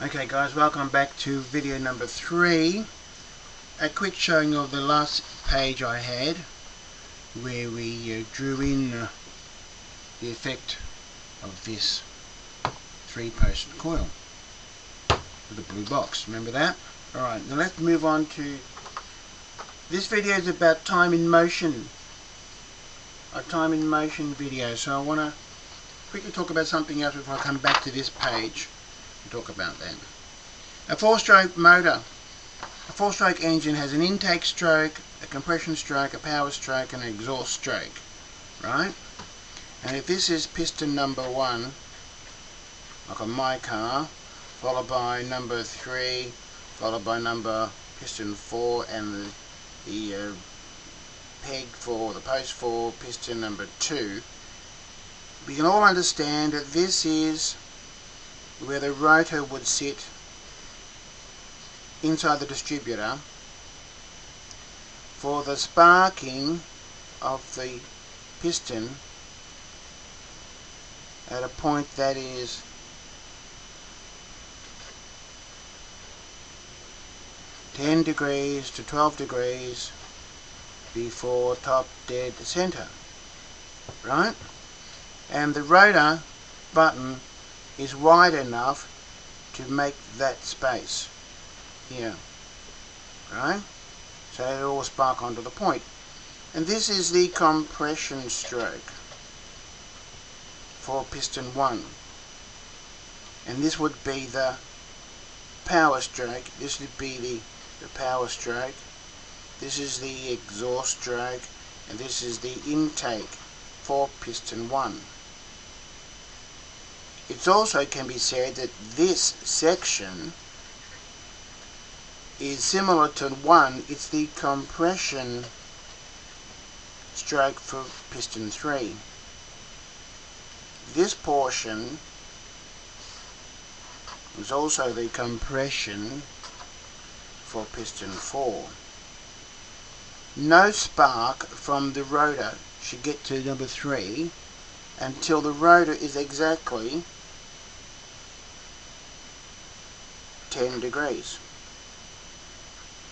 Okay guys, welcome back to video number 3. A quick showing of the last page I had where we drew in the effect of this 3-post coil with a blue box. Remember that? Alright, now let's move on to this video. Is about time in motion. A time in motion video. So I want to quickly talk about something else before I come back to this page and talk about that. A 4-stroke motor. A 4-stroke engine has an intake stroke, a compression stroke, a power stroke and an exhaust stroke. Right? And if this is piston number 1, like on my car, followed by number 3, followed by piston 4 and the peg for the post for piston number 2, we can all understand that this is where the rotor would sit inside the distributor for the sparking of the piston at a point that is (10 degrees to 12 degrees before top dead center, right? And the rotor button is wide enough to make that space here, right? So it will spark onto the point. And this is the compression stroke for piston 1. And this would be the power stroke. This would be the power stroke. This is the exhaust stroke. And this is the intake for piston 1. It also can be said that this section is similar to 1. It's the compression stroke for piston 3. This portion is also the compression for piston 4. No spark from the rotor should get to number 3 until the rotor is exactly 10 degrees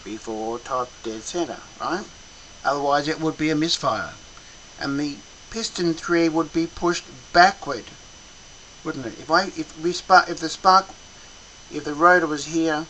before top dead center, right? Otherwise it would be a misfire and the piston 3 would be pushed backward, wouldn't it? If the rotor was here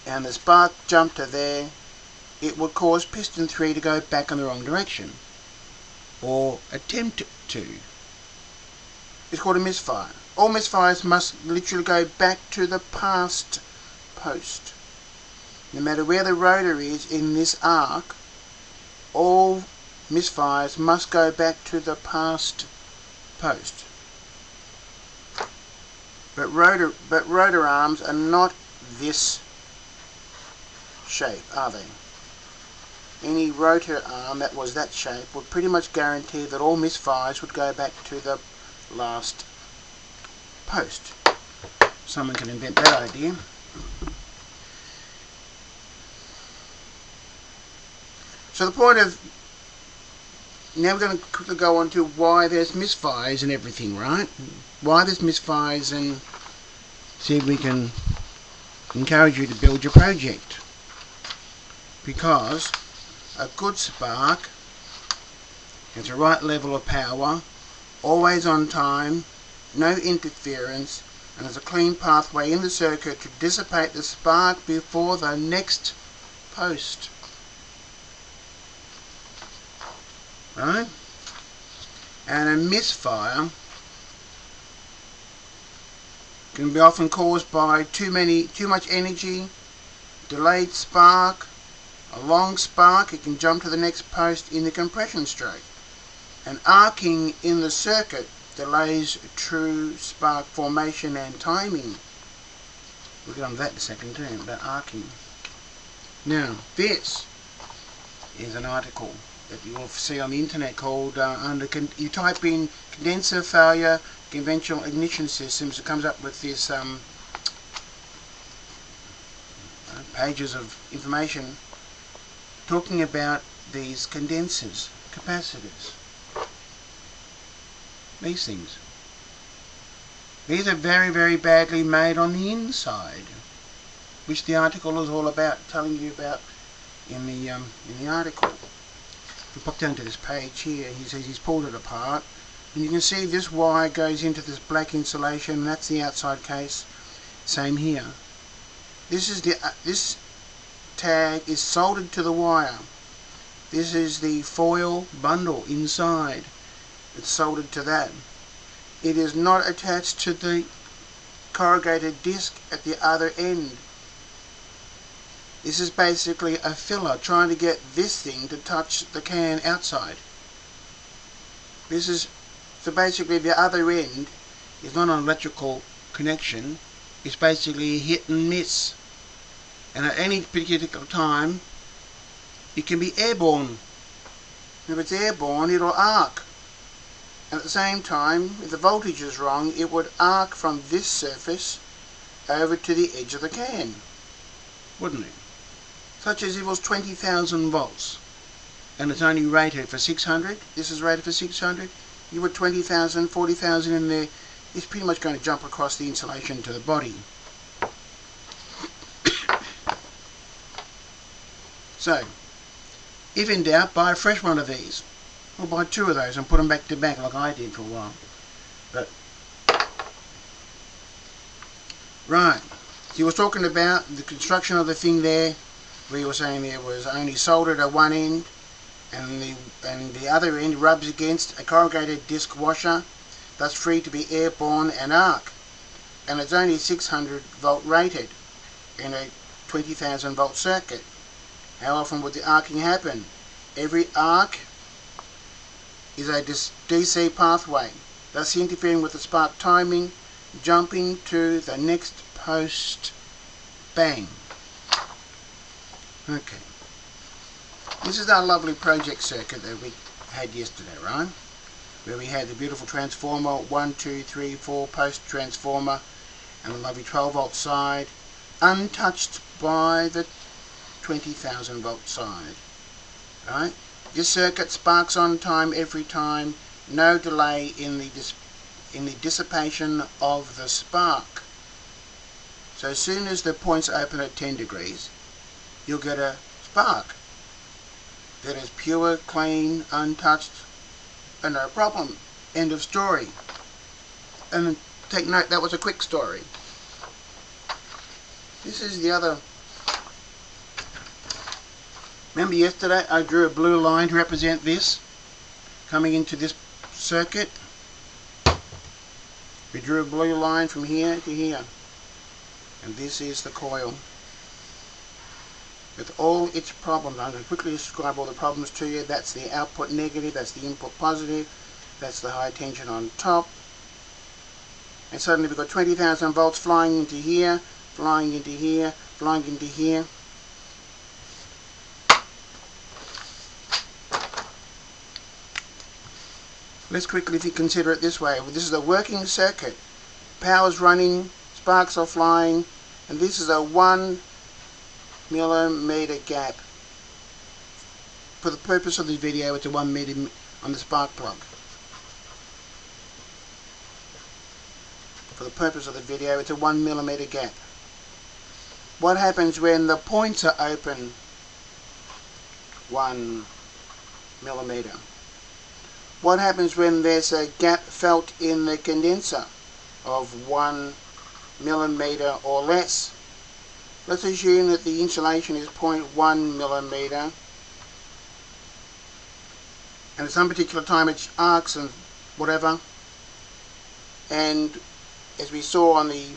and the spark jumped to there, it would cause piston 3 to go back in the wrong direction, or attempt to. It's called a misfire. All misfires must literally go back to the past post. No matter where the rotor is in this arc, all misfires must go back to the past post. But rotor arms are not this shape, are they? Any rotor arm that was that shape would pretty much guarantee that all misfires would go back to the last post. Someone can invent that idea. So the point of, now we're going to quickly go on to why there's misfires and everything, right? Why there's misfires, and see if we can encourage you to build your project. Because a good spark has the right level of power, always on time, no interference, and there's a clean pathway in the circuit to dissipate the spark before the next post. Right? And a misfire can be often caused by too much energy, delayed spark, a long spark. It can jump to the next post in the compression stroke. And arcing in the circuit delays true spark formation and timing. We'll get on to that in a second too, about arcing. Now, this is an article that you will see on the internet called, you type in condenser failure, conventional ignition systems, it comes up with this pages of information talking about these condensers, capacitors, these things. These are very, very badly made on the inside, which the article is all about, telling you about in the article. We pop down to this page here. He says he's pulled it apart, and you can see this wire goes into this black insulation. That's the outside case. Same here. This tag is soldered to the wire. This is the foil bundle inside. It's soldered to that. It is not attached to the corrugated disc at the other end. This is basically a filler trying to get this thing to touch the can outside. So basically the other end is not an electrical connection. It's basically hit and miss. And at any particular time, it can be airborne. If it's airborne, it'll arc. And at the same time, if the voltage is wrong, it would arc from this surface over to the edge of the can, wouldn't it? Such as if it was 20,000 volts, and it's only rated for 600. This is rated for 600. You put 20,000, 40,000 in there, it's pretty much going to jump across the insulation to the body. So, if in doubt, buy a fresh one of these. Or buy two of those and put them back to back like I did for a while. But right, he was talking about the construction of the thing there, where you were saying there was only soldered at one end, and the other end rubs against a corrugated disc washer that's free to be airborne and arc, and it's only 600 volt rated in a 20,000 volt circuit. How often would the arcing happen? Every arc is a DC pathway, thus interfering with the spark timing, jumping to the next post. Bang. Okay. This is our lovely project circuit that we had yesterday, right? Where we had the beautiful transformer, 1, 2, 3, 4 post transformer, and the lovely 12 volt side, untouched by the 20,000 volt side. Right? This circuit sparks on time every time, no delay in the dissipation of the spark. So as soon as the points open at 10 degrees, you'll get a spark that is pure, clean, untouched, and no problem. End of story. And take note, that was a quick story. This is the other. Remember yesterday I drew a blue line to represent this coming into this circuit. We drew a blue line from here to here, and this is the coil with all its problems. I'm going to quickly describe all the problems to you. That's the output negative, that's the input positive, that's the high tension on top, and suddenly we've got 20,000 volts flying into here, flying into here, flying into here. Let's quickly consider it this way. This is a working circuit. Power's running, sparks are flying, and this is a 1 millimeter gap. For the purpose of this video, it's a 1 millimeter on the spark plug. For the purpose of the video, it's a 1 millimeter gap. What happens when the points are open? 1 millimeter. What happens when there's a gap felt in the condenser of 1 millimeter or less? Let's assume that the insulation is 0.1 millimeter, and at some particular time it arcs and whatever, and as we saw on the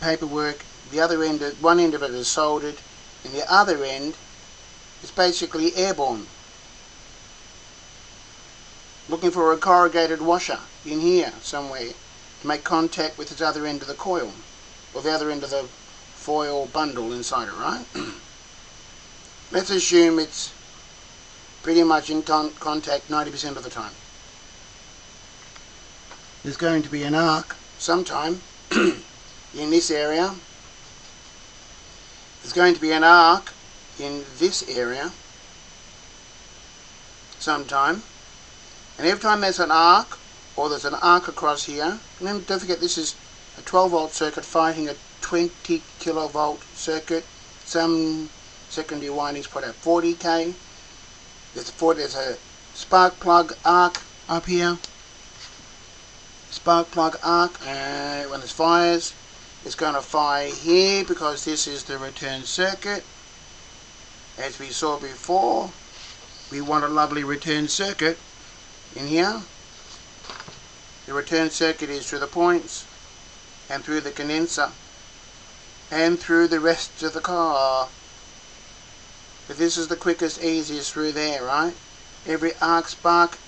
paperwork, the other end, one end of it is soldered, and the other end is basically airborne. Looking for a corrugated washer in here somewhere to make contact with its other end of the coil, or the other end of the foil bundle inside it, right? Let's assume it's pretty much in contact 90% of the time. There's going to be an arc sometime in this area. There's going to be an arc in this area sometime. And every time there's an arc, or there's an arc across here, and then don't forget this is a 12 volt circuit fighting a 20 kilovolt circuit. Some secondary windings put out 40k. There's a spark plug arc up here. Spark plug arc, and when it fires, it's going to fire here because this is the return circuit. As we saw before, we want a lovely return circuit in here. The return circuit is through the points and through the condenser and through the rest of the car. But this is the quickest, easiest through there, right? Every arc spark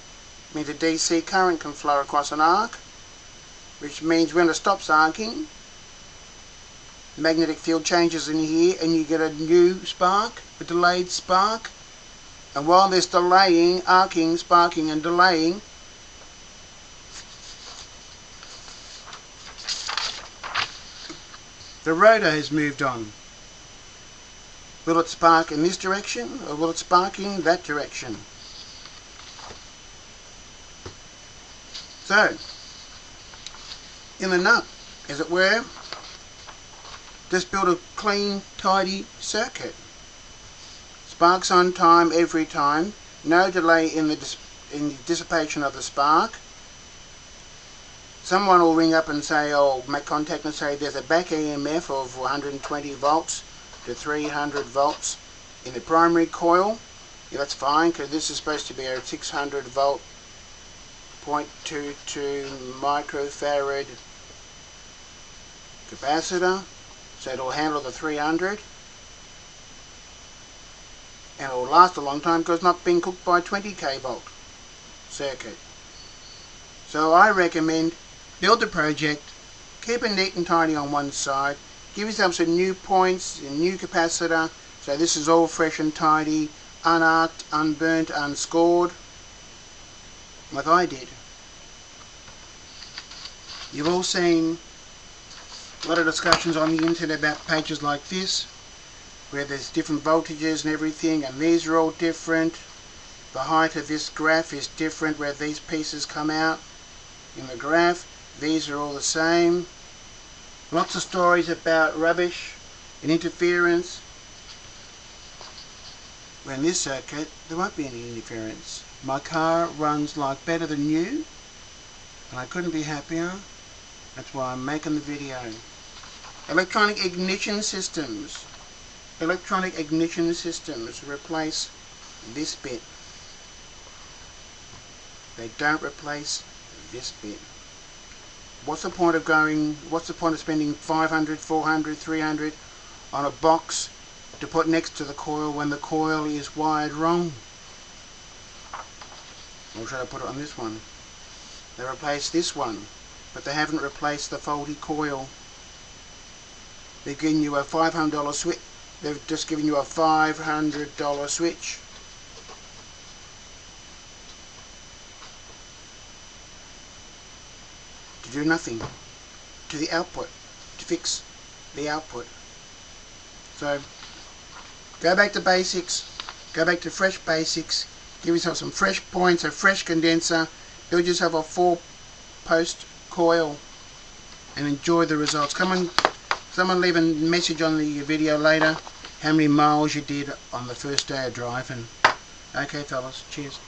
means a DC current can flow across an arc, which means when it stops arcing, the magnetic field changes in here and you get a new spark, a delayed spark. And while there's delaying, arcing, sparking and delaying, the rotor has moved on. Will it spark in this direction or will it spark in that direction? So, in the nut, as it were, just build a clean, tidy circuit. Sparks on time every time, no delay in the dissipation of the spark. Someone will ring up and say, or make contact and say there's a back EMF of 120 volts to 300 volts in the primary coil. Yeah, that's fine, because this is supposed to be a 600 volt 0.22 microfarad capacitor, so it'll handle the 300 and it'll last a long time because it's not being cooked by a 20k volt circuit. So I recommend build the project, keep it neat and tidy on one side, give yourself some new points, a new capacitor, so this is all fresh and tidy, unarced, unburnt, unscored, like I did. You've all seen a lot of discussions on the internet about pages like this, where there's different voltages and everything, and these are all different. The height of this graph is different where these pieces come out in the graph. These are all the same. Lots of stories about rubbish and interference. Well, in this circuit, there won't be any interference. My car runs like better than new, and I couldn't be happier. That's why I'm making the video. Electronic ignition systems. Electronic ignition systems replace this bit. They don't replace this bit. What's the point of spending 500, 400, 300 on a box to put next to the coil when the coil is wired wrong? Or should I put it on this one? They replaced this one, but they haven't replaced the faulty coil. They're giving you a $500 switch. They've just given you a $500 switch. To do nothing. To the output. To fix the output. So, go back to basics. Go back to fresh basics. Give yourself some fresh points, a fresh condenser. Build yourself a 4-post coil. And enjoy the results. Someone leave a message on the video later how many miles you did on the first day of driving. Okay fellas, cheers.